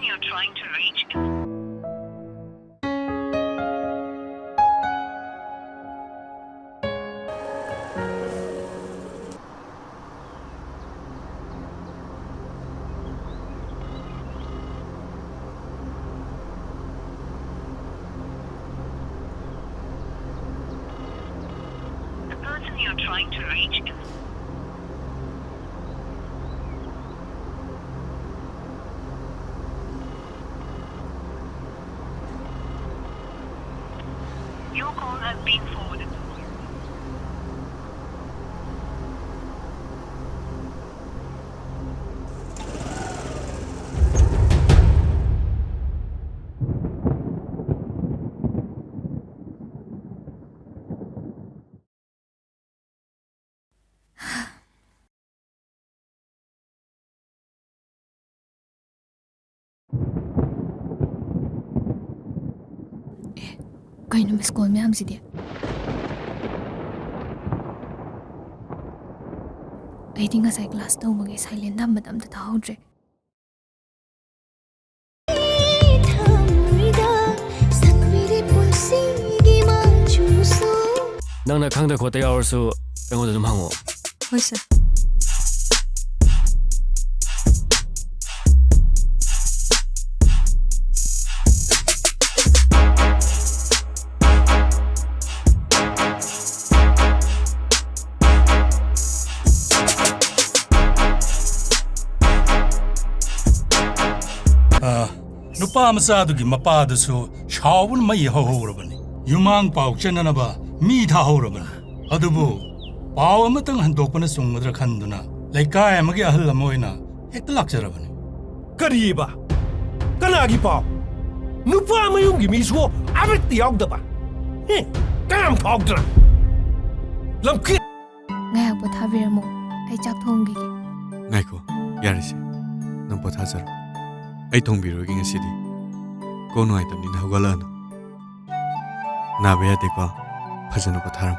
person you're trying to reach is Your call has been forwarded. Kaino miss call ma'am si dia. I think as I class daw magay silent na madam da tawdre. Nang na khangda khote yawarsu engoda dum hango. Hoi sir. Nupa masadugi mapadasu shawun mai hahorabani. Yumang pau chenanaba mi thahorabani. Adubu pau amatang handokpana sungmadra khanduna laikai amagi ahal amoina hekta lakjarabani. Kariba kanagi pau nupa mayungi miso abit yaudaba. Kam thogdra lamki Ngay pothavira mo ay chak thonggi gi. Ngaiko yarisi nang pothajar ai thongbirogi ngasidi kono ai tamni hawgalana nabe ate ko phajana potharam